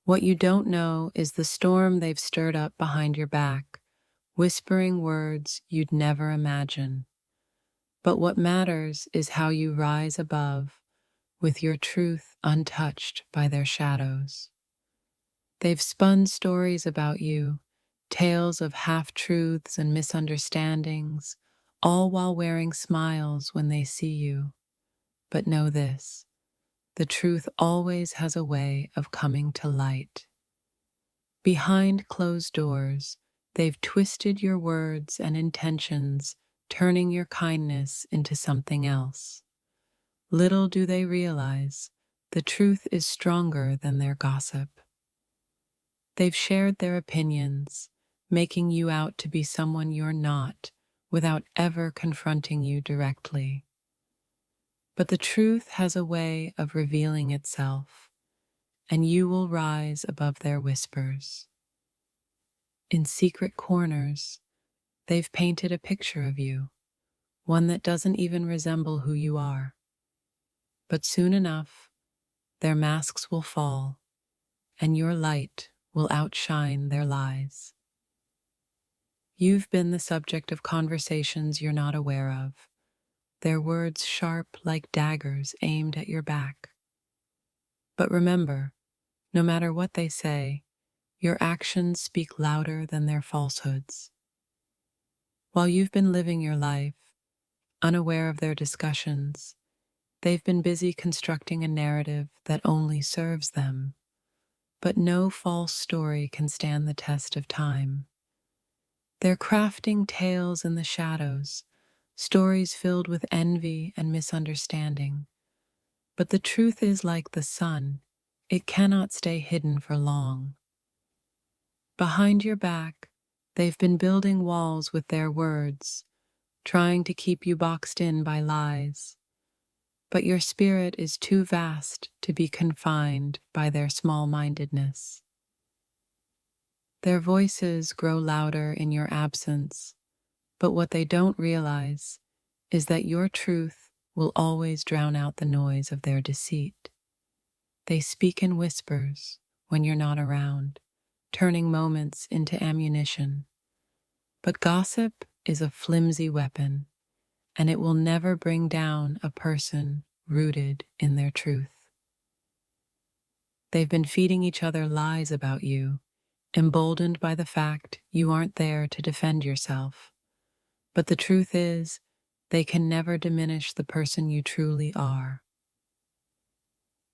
What you don't know is the storm they've stirred up behind your back, whispering words you'd never imagine. But what matters is how you rise above, with your truth untouched by their shadows. They've spun stories about you, tales of half-truths and misunderstandings, all while wearing smiles when they see you. But know this, the truth always has a way of coming to light. Behind closed doors, they've twisted your words and intentions, turning your kindness into something else. Little do they realize, the truth is stronger than their gossip. They've shared their opinions, making you out to be someone you're not, without ever confronting you directly. But the truth has a way of revealing itself, and you will rise above their whispers. In secret corners, they've painted a picture of you, one that doesn't even resemble who you are. But soon enough, their masks will fall, and your light will outshine their lies. You've been the subject of conversations you're not aware of, their words sharp like daggers aimed at your back. But remember, no matter what they say, your actions speak louder than their falsehoods. While you've been living your life, unaware of their discussions, they've been busy constructing a narrative that only serves them. But no false story can stand the test of time. They're crafting tales in the shadows, stories filled with envy and misunderstanding. But the truth is like the sun, it cannot stay hidden for long. Behind your back, they've been building walls with their words, trying to keep you boxed in by lies. But your spirit is too vast to be confined by their small-mindedness. Their voices grow louder in your absence, but what they don't realize is that your truth will always drown out the noise of their deceit. They speak in whispers when you're not around, turning moments into ammunition. But gossip is a flimsy weapon, and it will never bring down a person rooted in their truth. They've been feeding each other lies about you, emboldened by the fact you aren't there to defend yourself. But the truth is, they can never diminish the person you truly are.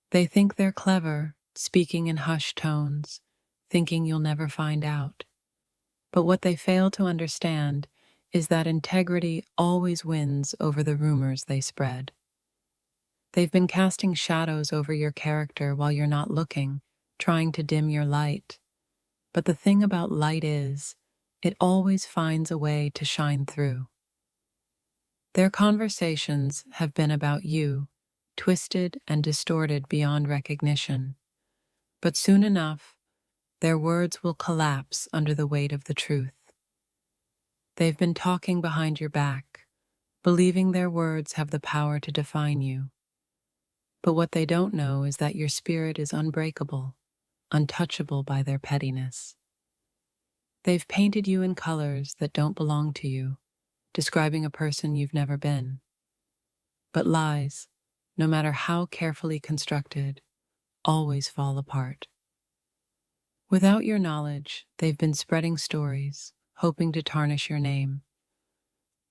They think they're clever, speaking in hushed tones, thinking you'll never find out. But what they fail to understand is that integrity always wins over the rumors they spread. They've been casting shadows over your character while you're not looking, trying to dim your light. But the thing about light is, it always finds a way to shine through. Their conversations have been about you, twisted and distorted beyond recognition. But soon enough, their words will collapse under the weight of the truth. They've been talking behind your back, believing their words have the power to define you. But what they don't know is that your spirit is unbreakable, untouchable by their pettiness. They've painted you in colors that don't belong to you, describing a person you've never been. But lies, no matter how carefully constructed, always fall apart. Without your knowledge, they've been spreading stories, hoping to tarnish your name.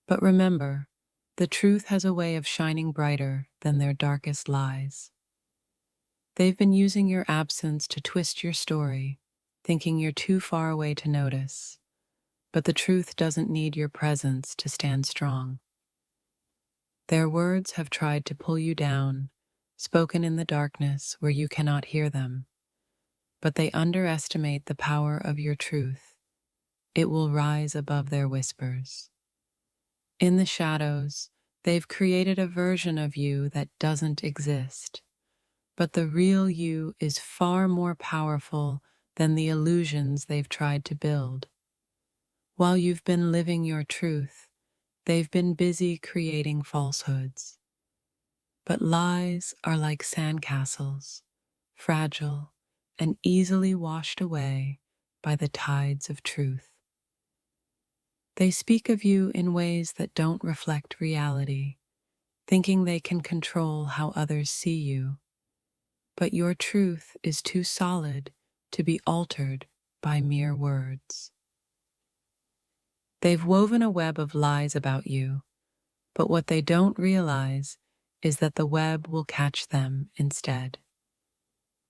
But remember, the truth has a way of shining brighter than their darkest lies. They've been using your absence to twist your story, thinking you're too far away to notice. But the truth doesn't need your presence to stand strong. Their words have tried to pull you down, spoken in the darkness where you cannot hear them. But they underestimate the power of your truth. It will rise above their whispers. In the shadows, they've created a version of you that doesn't exist. But the real you is far more powerful than the illusions they've tried to build. While you've been living your truth, they've been busy creating falsehoods. But lies are like sandcastles, fragile, and easily washed away by the tides of truth. They speak of you in ways that don't reflect reality, thinking they can control how others see you. But your truth is too solid to be altered by mere words. They've woven a web of lies about you, but what they don't realize is that the web will catch them instead.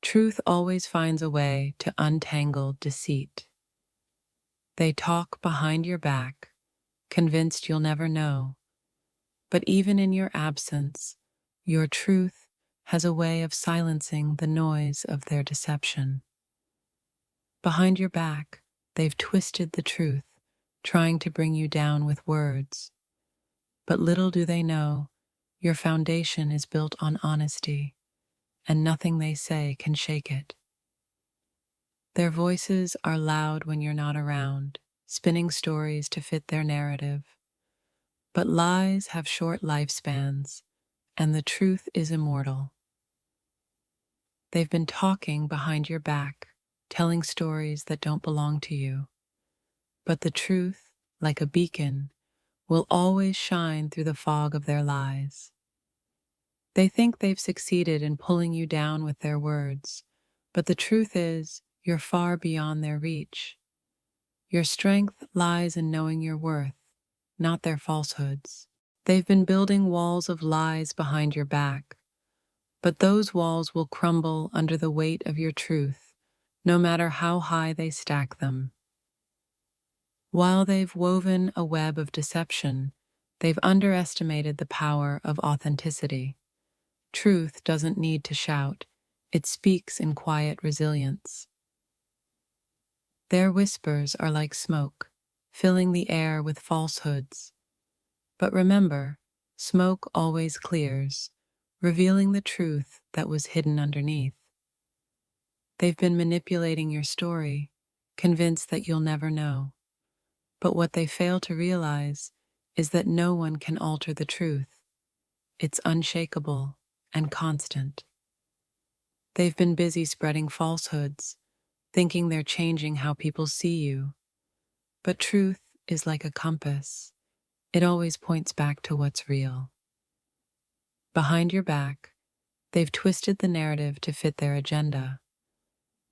Truth always finds a way to untangle deceit. They talk behind your back, convinced you'll never know. But even in your absence, your truth has a way of silencing the noise of their deception. Behind your back, they've twisted the truth, trying to bring you down with words. But little do they know, your foundation is built on honesty, and nothing they say can shake it. Their voices are loud when you're not around, spinning stories to fit their narrative. But lies have short lifespans, and the truth is immortal. They've been talking behind your back, telling stories that don't belong to you. But the truth, like a beacon, will always shine through the fog of their lies. They think they've succeeded in pulling you down with their words, but the truth is, you're far beyond their reach. Your strength lies in knowing your worth, not their falsehoods. They've been building walls of lies behind your back, but those walls will crumble under the weight of your truth, no matter how high they stack them. While they've woven a web of deception, they've underestimated the power of authenticity. Truth doesn't need to shout, it speaks in quiet resilience. Their whispers are like smoke, filling the air with falsehoods. But remember, smoke always clears, revealing the truth that was hidden underneath. They've been manipulating your story, convinced that you'll never know. But what they fail to realize is that no one can alter the truth. It's unshakable and constant. They've been busy spreading falsehoods, thinking they're changing how people see you. But truth is like a compass. It always points back to what's real. Behind your back, they've twisted the narrative to fit their agenda.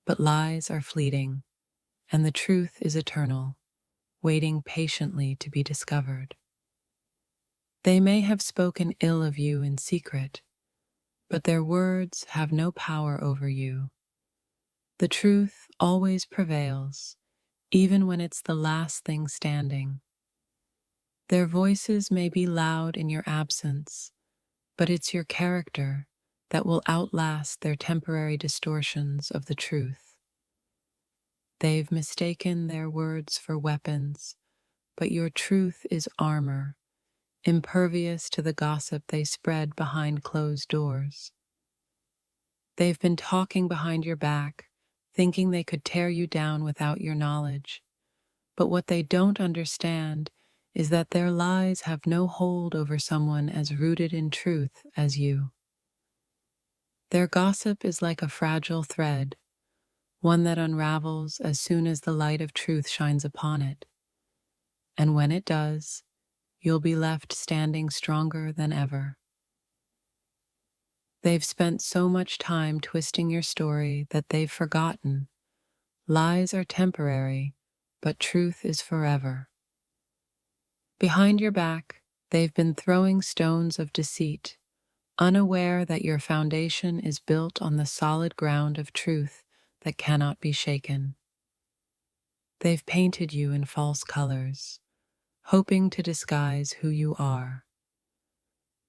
But lies are fleeting, and the truth is eternal, waiting patiently to be discovered. They may have spoken ill of you in secret, but their words have no power over you. The truth always prevails, even when it's the last thing standing. Their voices may be loud in your absence, but it's your character that will outlast their temporary distortions of the truth. They've mistaken their words for weapons, but your truth is armor, impervious to the gossip they spread behind closed doors. They've been talking behind your back, thinking they could tear you down without your knowledge. But what they don't understand is that their lies have no hold over someone as rooted in truth as you. Their gossip is like a fragile thread, one that unravels as soon as the light of truth shines upon it. And when it does, you'll be left standing stronger than ever. They've spent so much time twisting your story that they've forgotten. Lies are temporary, but truth is forever. Behind your back, they've been throwing stones of deceit, unaware that your foundation is built on the solid ground of truth that cannot be shaken. They've painted you in false colors, hoping to disguise who you are.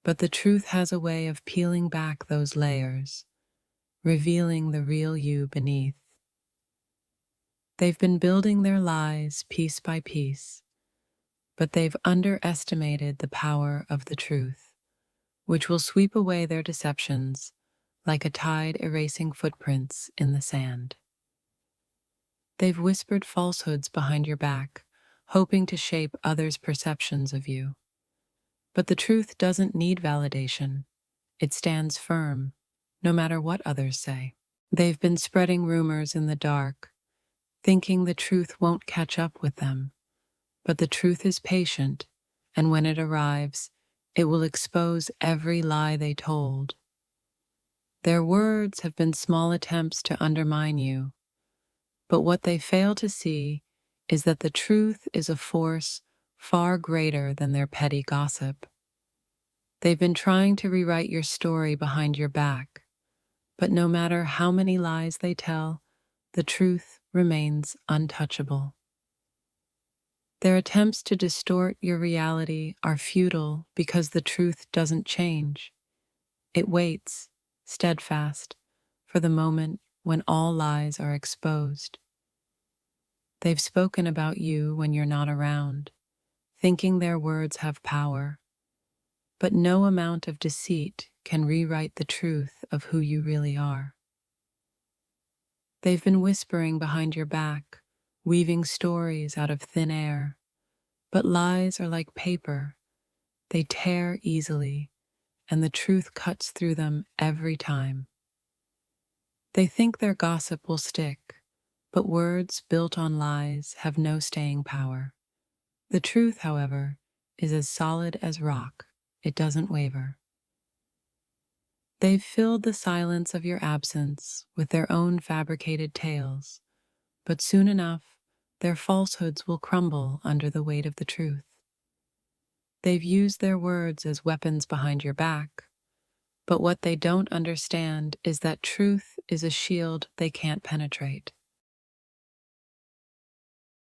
But the truth has a way of peeling back those layers, revealing the real you beneath. They've been building their lies piece by piece, but they've underestimated the power of the truth, which will sweep away their deceptions like a tide erasing footprints in the sand. They've whispered falsehoods behind your back, hoping to shape others' perceptions of you. But the truth doesn't need validation. It stands firm, no matter what others say. They've been spreading rumors in the dark, thinking the truth won't catch up with them. But the truth is patient, and when it arrives, it will expose every lie they told. Their words have been small attempts to undermine you, but what they fail to see is that the truth is a force far greater than their petty gossip. They've been trying to rewrite your story behind your back, but no matter how many lies they tell, the truth remains untouchable. Their attempts to distort your reality are futile because the truth doesn't change. It waits, steadfast, for the moment when all lies are exposed. They've spoken about you when you're not around, thinking their words have power. But no amount of deceit can rewrite the truth of who you really are. They've been whispering behind your back, weaving stories out of thin air. But lies are like paper. They tear easily, and the truth cuts through them every time. They think their gossip will stick, but words built on lies have no staying power. The truth, however, is as solid as rock. It doesn't waver. They've filled the silence of your absence with their own fabricated tales, but soon enough, their falsehoods will crumble under the weight of the truth. They've used their words as weapons behind your back, but what they don't understand is that truth is a shield they can't penetrate.